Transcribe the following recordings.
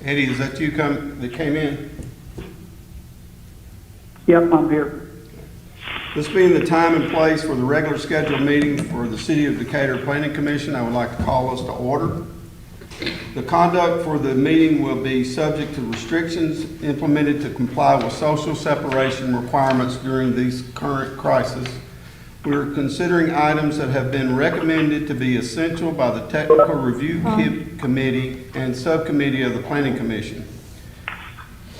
Eddie, is that you that came in? Yep, I'm here. This being the time and place for the regular scheduled meeting for the City of Decatur Planning Commission, I would like to call us to order. The conduct for the meeting will be subject to restrictions implemented to comply with social separation requirements during this current crisis. We are considering items that have been recommended to be essential by the Technical Review Committee and Subcommittee of the Planning Commission.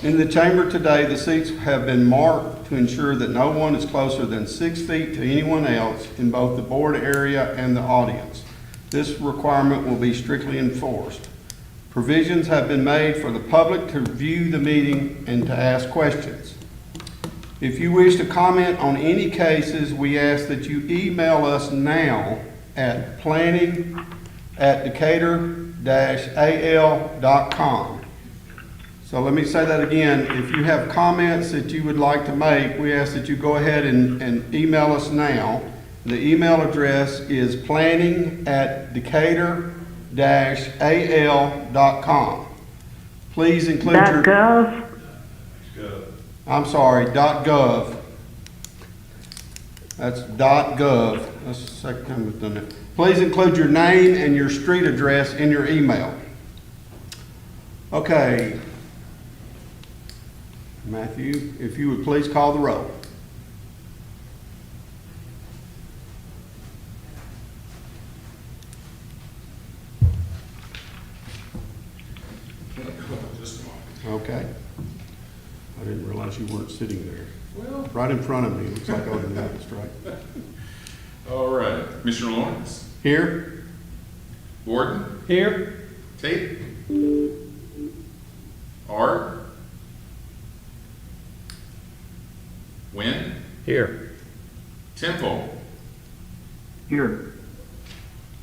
In the chamber today, the seats have been marked to ensure that no one is closer than 6 feet to anyone else in both the board area and the audience. This requirement will be strictly enforced. Provisions have been made for the public to view the meeting and to ask questions. If you wish to comment on any cases, we ask that you email us now at planning@decatur-al.com. So let me say that again. If you have comments that you would like to make, we ask that you go ahead and email us now. The email address is planning@decatur-al.com. Please include your... .gov. I'm sorry, .gov. That's .gov. That's the second time we've done that. Please include your name and your street address in your email. Okay. Matthew, if you would please call the roll. Okay. I didn't realize you weren't sitting there. Well, Right in front of me. Looks like I was noticed, right? all right. Commissioner Lawrence, Here? Gordon, Here? Tate, Art, Wynn, Here. Temple, Here.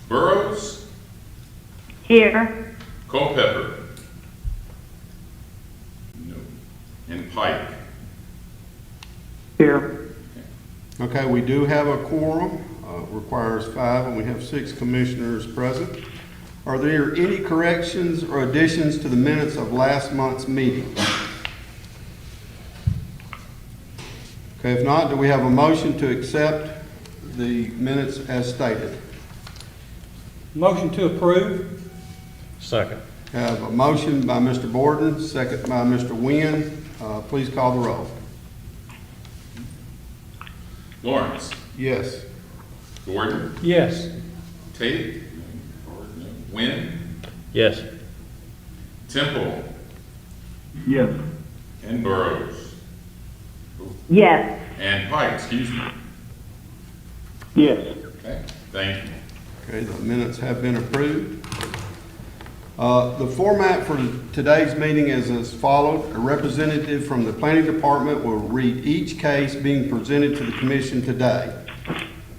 Burrows, Here. Culpepper. No. And Pike. Here. Okay, we do have a quorum, requires 5, and we have 6 commissioners present. Are there any corrections or additions to the minutes of last month's meeting? Okay, if not, do we have a motion to accept the minutes as stated? Motion to approve? Second. Have a motion by Mr. Borden, second by Mr. Wynn. Please call the roll. Lawrence, Yes. Gordon, Yes. Tate, Wynn, Yes. Temple, Yes. and Burrows. Yes. And Pike, excuse me. Yes. Okay, thank you. Okay, the minutes have been approved. The format for today's meeting is as follows. A representative from the planning department will read each case being presented to the commission today.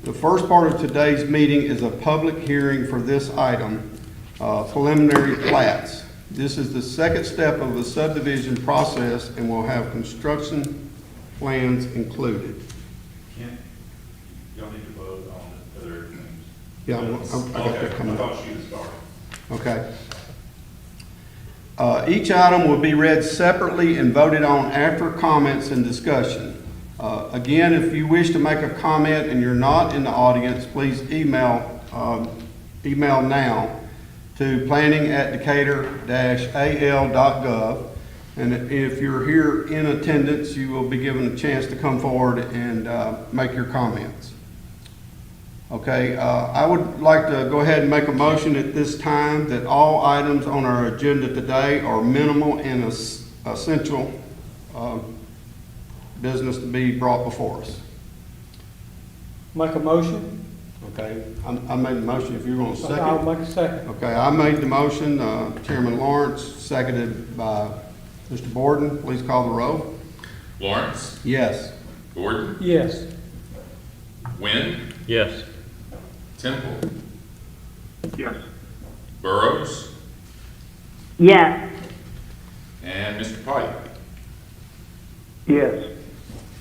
The first part of today's meeting is a public hearing for this item, preliminary plats. This is the second step of the subdivision process and will have construction plans included. Y'all need to vote on the other things. Yeah, I got that coming up. I thought she had started. Okay. Each item will be read separately and voted on after comments and discussion. Again, if you wish to make a comment and you're not in the audience, please email now to planning@decatur-al.gov. And if you're here in attendance, you will be given a chance to come forward and make your comments. Okay, I would like to go ahead and make a motion at this time that all items on our agenda today are minimal and essential business to be brought before us. Make a motion? Okay, I made the motion. If you're going to I'll second. make a second. Okay, I made the motion. Chairman Lawrence, seconded by Mr. Borden. Please call the roll. Lawrence, Yes. Gordon, Yes. Wynn, Yes. Temple, Yes. Burrows, Yes. and Mr. Pike. Yes.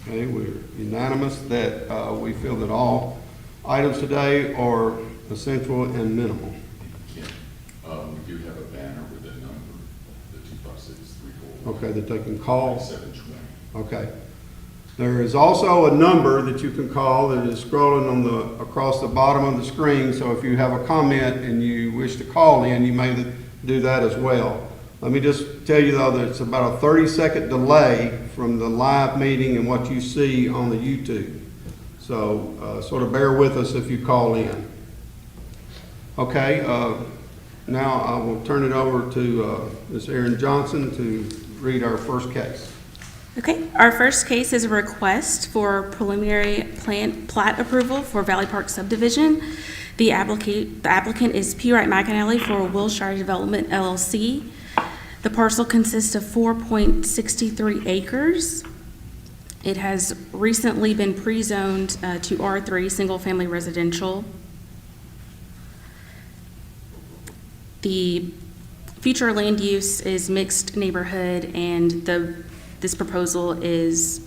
Okay, we're unanimous that we feel that all items today are essential and minimal. We do have a banner with a number, the 2 5. 56341. Okay, that they can call. 720. Okay. There is also a number that you can call that is scrolling on across the bottom of the screen. So if you have a comment and you wish to call in, you may do that as well. Let me just tell you though that it's about a 30-second delay from the live meeting and what you see on the YouTube. So sort of bear with us if you call in. Okay, now I will turn it over to Ms. Erin Johnson to read our first case. Okay, our first case is a request for preliminary plat approval for Valley Park Subdivision. The applicant is P. Wright McAnally for Wilshire Development LLC. The parcel consists of 4.63 acres. It has recently been pre-zoned to R3, single-family residential. The future land use is mixed neighborhood, and this proposal is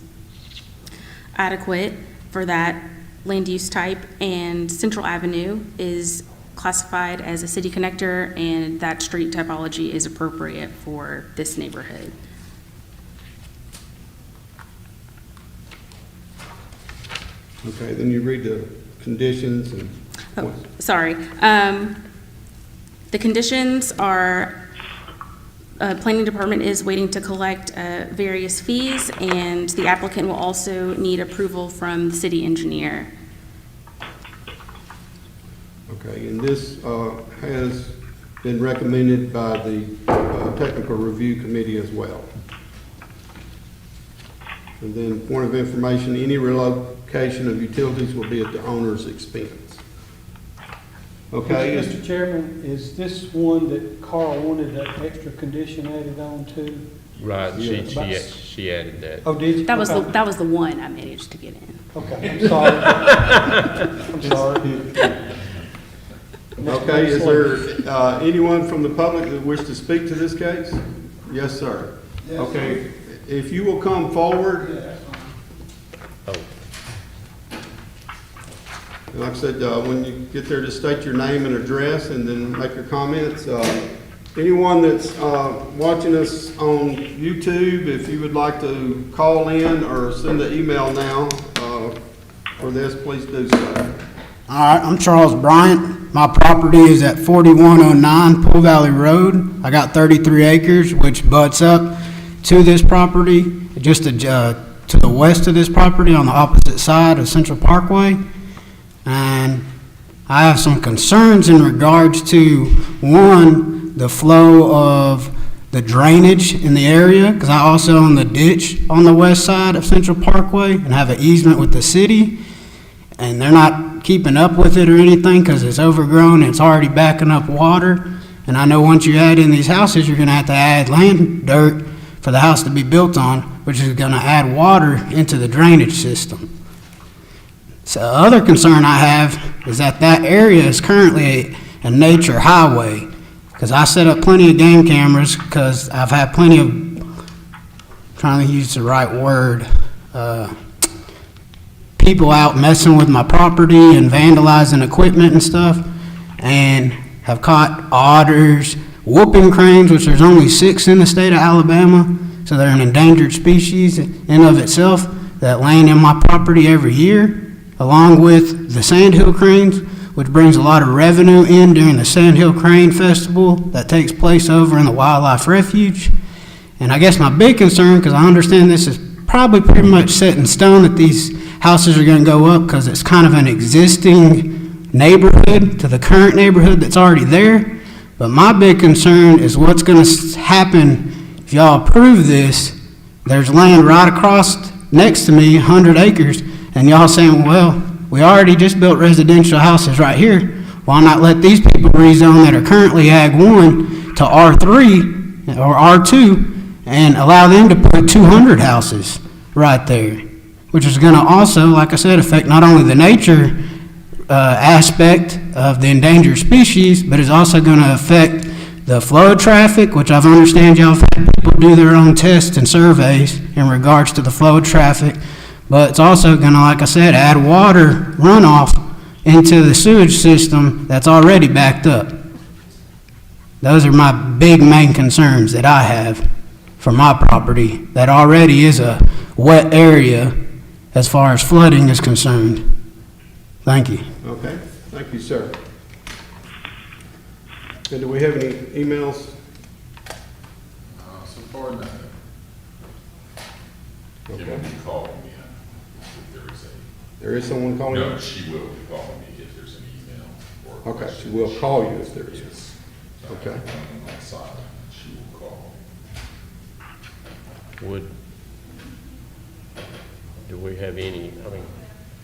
adequate for that land use type, and Central Avenue is classified as a city connector, and that street typology is appropriate for this neighborhood. Okay, then you read the conditions and. Oh, sorry. The conditions are, planning department is waiting to collect various fees, and the applicant will also need approval from the city engineer. Okay, and this has been recommended by the Technical Review Committee as well. And then, point of information, any relocation of utilities will be at the owner's expense. Okay. Mr. Chairman, is this one that Carl wanted that extra condition added on to? Right, Yeah. she added that. Oh, did you? That was Okay. that was the one I managed to get in. Okay, I'm sorry. I'm sorry. Okay, is there anyone from the public that wish to speak to this case? Yes, sir. Okay, if you will come forward. Oh, And like I said, when you get there, just state your name and address and then make your comments. Anyone that's watching us on YouTube, if you would like to call in or send an email now for this, please do so. All right, I'm Charles Bryant. My property is at 4109 Pool Valley Road. I got 33 acres, which butts up to this property, just to the west of this property on the opposite side of Central Parkway. And I have some concerns in regards to, one, the flow of the drainage in the area, because I also own the ditch on the west side of Central Parkway and have an easement with the city, and they're not keeping up with it or anything because it's overgrown and it's already backing up water. And I know once you add in these houses, you're going to have to add land dirt for the house to be built on, which is going to add water into the drainage system. So the other concern I have is that area is currently a nature highway, because I set up plenty of game cameras, because I've had plenty of, trying to use the right word, people out messing with my property and vandalizing equipment and stuff, and have caught otters, whooping cranes, which there's only 6 in the state of Alabama, so they're an endangered species in of itself that land in my property every year, along with the sandhill cranes, which brings a lot of revenue in during the Sandhill Crane Festival that takes place over in the Wildlife Refuge. And I guess my big concern, because I understand this is probably pretty much set in stone that these houses are going to go up because it's kind of an existing neighborhood to the current neighborhood that's already there. But my big concern is what's going to happen if y'all approve this. There's land right across next to me, 100 acres, and y'all saying, well, we already just built residential houses right here. Why not let these people rezone that are currently Ag 1 to R3 or R2 and allow them to put 200 houses right there, which is going to also, like I said, affect not only the nature aspect of the endangered species, but it's also going to affect the flow of traffic, which I've understand y'all have had people do their own tests and surveys in regards to the flow of traffic. But it's also going to, like I said, add water runoff into the sewage system that's already backed up. Those are my big main concerns that I have. for my property that already is a wet area as far as flooding is concerned. Thank you. Okay, thank you, sir. And do we have any emails? So far, nothing. Give me a call me if there is There is someone a, calling no, you? she will be calling me if there's an email or. a Okay, question. she will call you if there is. Yes. Okay. On that side, she will call. Do we have any, I mean,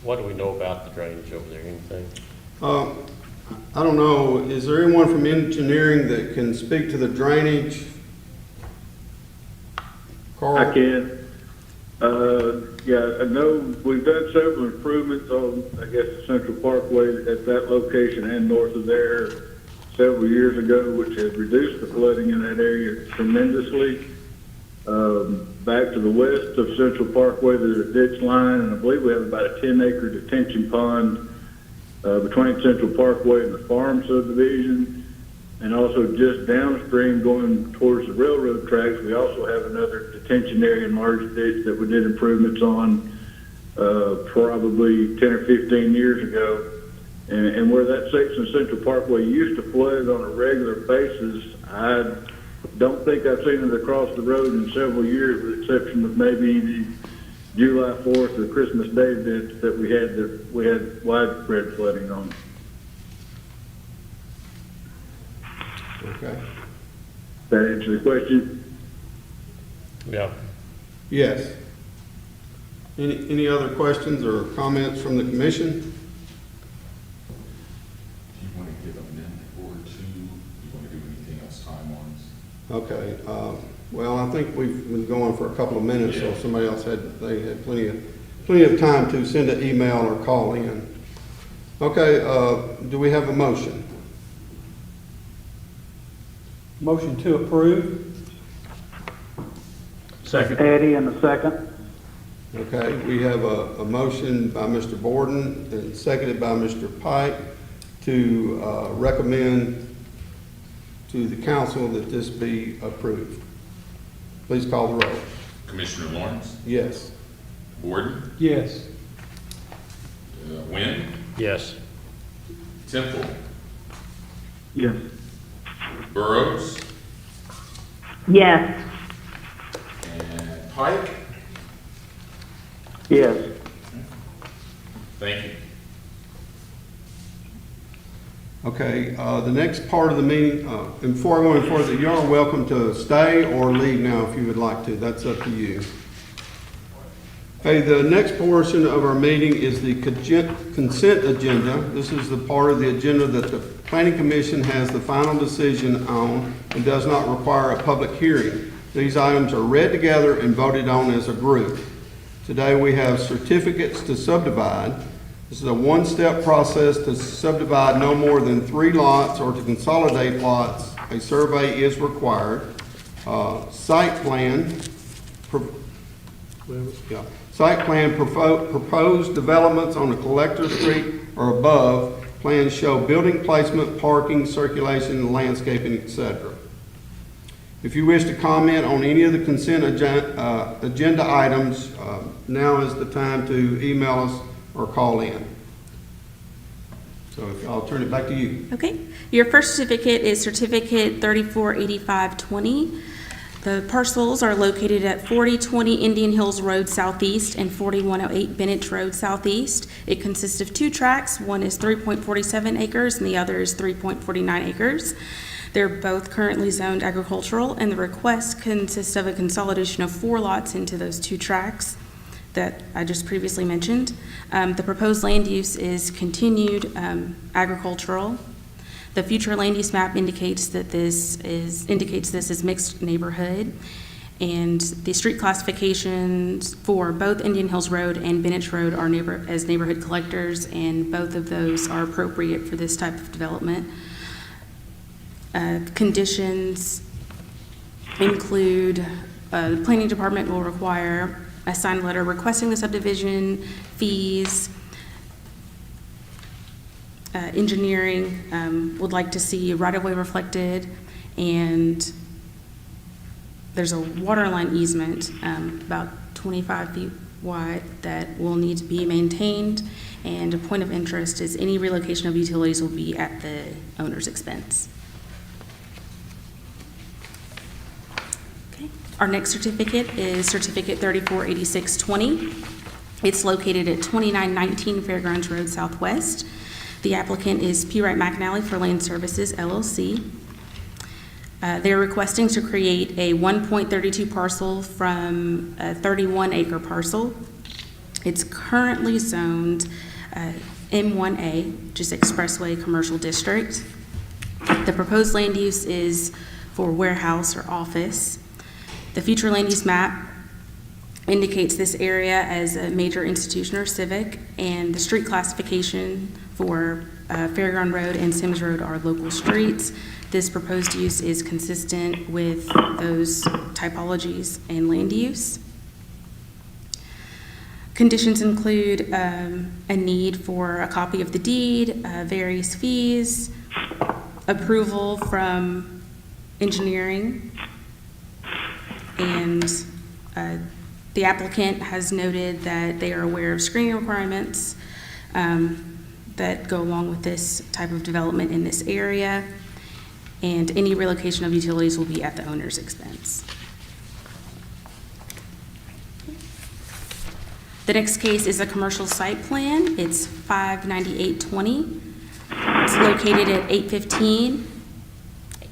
what do we know about the drainage over there, anything? I don't know, is there anyone from engineering that can speak to the drainage? Carl? I can. Yeah, I know we've done several improvements on, I guess, the Central Parkway at that location and north of there several years ago, which has reduced the flooding in that area tremendously. Back to the west of Central Parkway, there's a ditch line, and I believe we have about a 10-acre detention pond between Central Parkway and the farm subdivision. And also just downstream going towards the railroad tracks, we also have another detention area and large ditch that we did improvements on probably 10 or 15 years ago. And where that section of Central Parkway used to flood on a regular basis, I don't think I've seen it across the road in several years, with the exception of maybe the July 4th or Christmas Day events that we had widespread flooding on. Okay. That answer the question? Yeah. Yes. Any other questions or comments from the commission? Do you want to give a minute or two? Do you want to do anything else time-wise? Okay, well, I think we've been going for a couple of minutes, so Yeah. somebody else they had plenty of time to send an email or call in. Okay, do we have a motion? Motion to approve. Second. Eddie in a second. Okay, we have a motion by Mr. Borden and seconded by Mr. Pike to recommend to the council that this be approved. Please call the roll. Commissioner Lawrence, Yes. Borden, Yes. Wynn, Yes. Temple, Yes. Burrows, Yes. and Pike. Yes. Thank you. Okay, the next part of the meeting, and before I go any further, you are welcome to stay or leave now if you would like to. That's up to you. Okay, the next portion of our meeting is the consent agenda. This is the part of the agenda that the Planning Commission has the final decision on and does not require a public hearing. These items are read together and voted on as a group. Today we have certificates to subdivide. This is a one-step process to subdivide no more than 3 lots or to consolidate lots. A survey is required. Site plan, proposed developments on a collector street or above. Plans show building placement, parking, circulation, landscaping, etc. If you wish to comment on any of the consent agenda items, now is the time to email us or call in. So I'll turn it back to you. Okay. Your first certificate is Certificate 348520. The parcels are located at 4020 Indian Hills Road Southeast and 4108 Bennett Road Southeast. It consists of 2 tracts. One is 3.47 acres and the other is 3.49 acres. They're both currently zoned agricultural, and the request consists of a consolidation of 4 lots into those 2 tracts that I just previously mentioned. The proposed land use is continued agricultural. The future land use map indicates this is mixed neighborhood, and the street classifications for both Indian Hills Road and Bennett Road are as neighborhood collectors, and both of those are appropriate for this type of development. Conditions include the planning department will require a signed letter requesting the subdivision, fees. Engineering would like to see right-of-way reflected, and there's a water line easement about 25 feet wide that will need to be maintained, and a point of interest is any relocation of utilities will be at the owner's expense. Okay. Our next certificate is Certificate 348620. It's located at 2919 Fairgrounds Road Southwest. The applicant is P. Wright McAnally for Land Services, LLC. They're requesting to create a 1.32 parcel from a 31-acre parcel. It's currently zoned M1A, just Expressway Commercial District. The proposed land use is for warehouse or office. The future land use map indicates this area as a major institution or civic, and the street classification for Fairground Road and Sims Road are local streets. This proposed use is consistent with those typologies and land use. Conditions include a need for a copy of the deed, various fees, approval from engineering, and the applicant has noted that they are aware of screening requirements that go along with this type of development in this area, and any relocation of utilities will be at the owner's expense. The next case is a commercial site plan. It's 59820. It's located at 815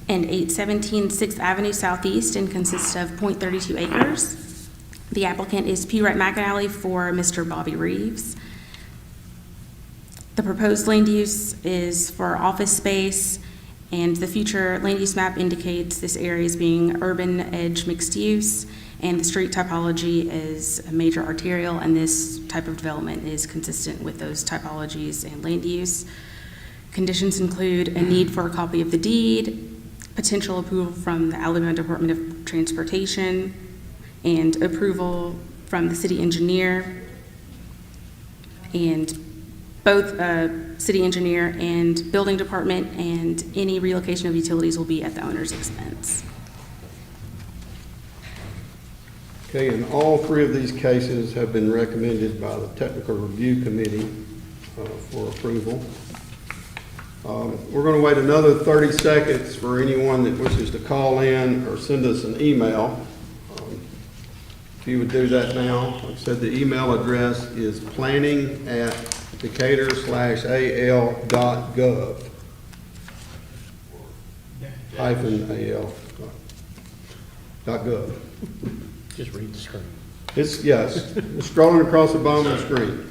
and 817 6th Avenue Southeast and consists of 0.32 acres. The applicant is P. Wright McAnally for Mr. Bobby Reeves. The proposed land use is for office space, and the future land use map indicates this area as being urban edge mixed use, and the street typology is a major arterial, and this type of development is consistent with those typologies and land use. Conditions include a need for a copy of the deed, potential approval from the Alabama Department of Transportation, and approval from the city engineer. And both city engineer and building department, and any relocation of utilities will be at the owner's expense. Okay, and all three of these cases have been recommended by the Technical Review Committee for approval. We're going to wait another 30 seconds for anyone that wishes to call in or send us an email. If you would do that now. Like I said, the email address is planning@decatur/al.gov -al.gov. Just read the screen. It's, yes, it's scrolling across the bottom of the screen.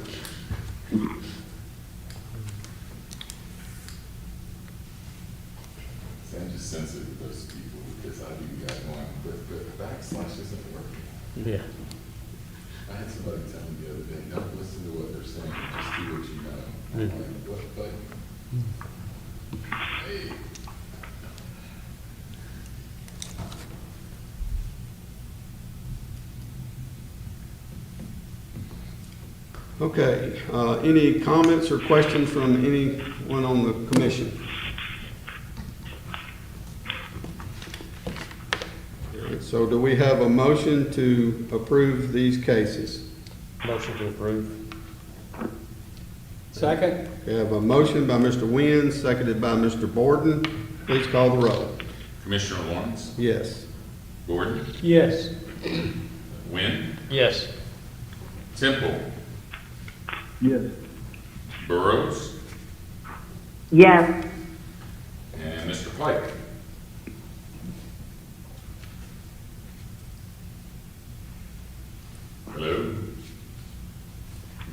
So I'm just sensitive to those people because I do got one, but backslash isn't working. Yeah. I had somebody tell me the other day, don't listen to what they're saying, just do what you know. I'm like, what button? Hey. Okay, any comments or questions from anyone on the commission? All right, so do we have a motion to approve these cases? Motion to approve. Second? We have a motion by Mr. Wynn, seconded by Mr. Borden. Please call the roll. Commissioner Lawrence, Yes. Gordon, Yes. Wynn, Yes. Temple, Yes. Burrows, Yes. and Mr. Pike. Hello? You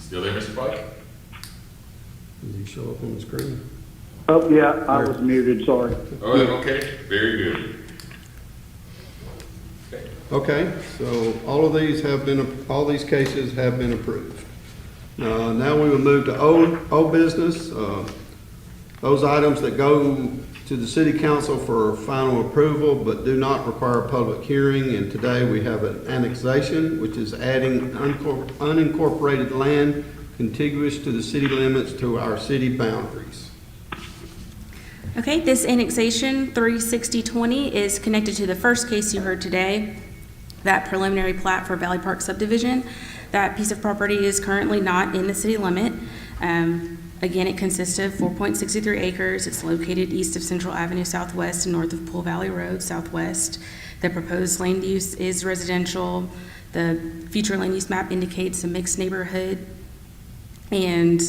still there, Mr. Pike? Does he show up on the screen? Oh, yeah, I was muted, sorry. Oh, okay, very good. Okay, so all these cases have been approved. Now we will move to old business. Those items that go to the city council for final approval but do not require a public hearing. And today we have an annexation, which is adding unincorporated land contiguous to the city limits to our city boundaries. Okay, this annexation 36020 is connected to the first case you heard today. that preliminary plat for Valley Park subdivision. That piece of property is currently not in the city limit. Again, it consists of 4.63 acres. It's located east of Central Avenue Southwest and north of Pool Valley Road Southwest. The proposed land use is residential. The future land use map indicates a mixed neighborhood. And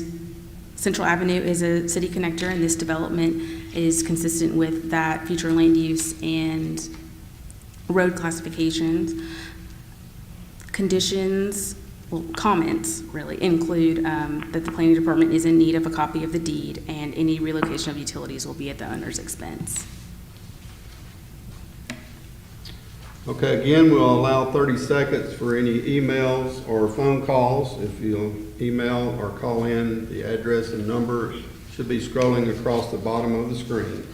Central Avenue is a city connector, and this development is consistent with that future land use and road classifications. Conditions, well, comments really include that the planning department is in need of a copy of the deed, and any relocation of utilities will be at the owner's expense. Okay, again, we'll allow 30 seconds for any emails or phone calls. If you'll email or call in, the address and number should be scrolling across the bottom of the screen.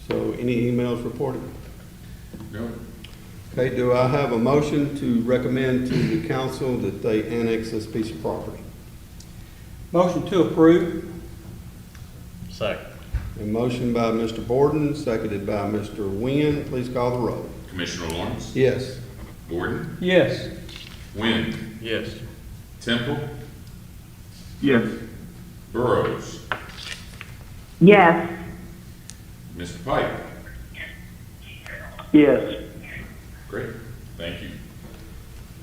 So any emails reported? No. Okay, do I have a motion to recommend to the council that they annex this piece of property? Motion to approve. Second. A motion by Mr. Borden, seconded by Mr. Nguyen. Please call the roll. Commissioner Lawrence? Yes. Borden? Yes. Wynn? Yes. Temple? Yes. Burrows? Yes. Mr. Pike? Yes. Great, thank you.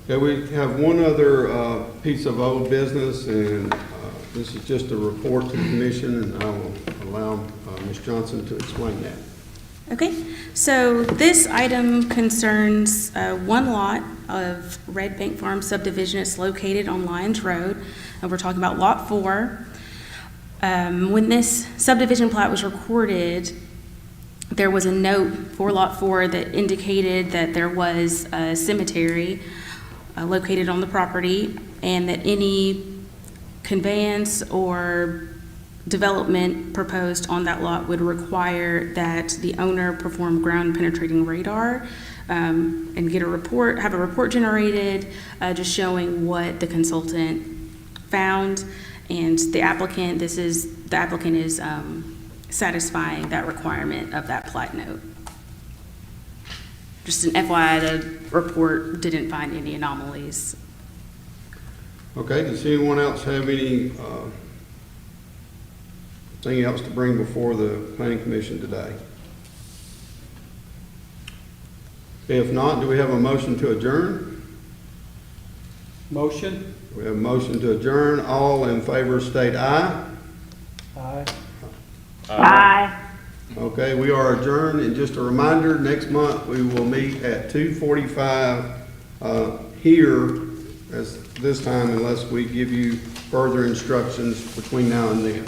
Okay, we have one other piece of old business, and this is just a report to the commission, and I will allow Ms. Johnson to explain that. Okay, so this item concerns one lot of Red Bank Farm subdivision. It's located on Lyons Road, and we're talking about Lot 4. When this subdivision plat was recorded, there was a note for Lot 4 that indicated that there was a cemetery located on the property, and that any conveyance or development proposed on that lot would require that the owner perform ground penetrating radar and get a report, have a report generated just showing what the consultant found. And the applicant is satisfying that requirement of that plat note. Just an FYI, the report didn't find any anomalies. Okay, does anyone else have any thing else to bring before the planning commission today? If not, do we have a motion to adjourn? Motion. We have a motion to adjourn. All in favor state aye. Aye. Aye. Okay, we are adjourned, and just a reminder, next month we will meet at 2:45 here as this time, unless we give you further instructions between now and then.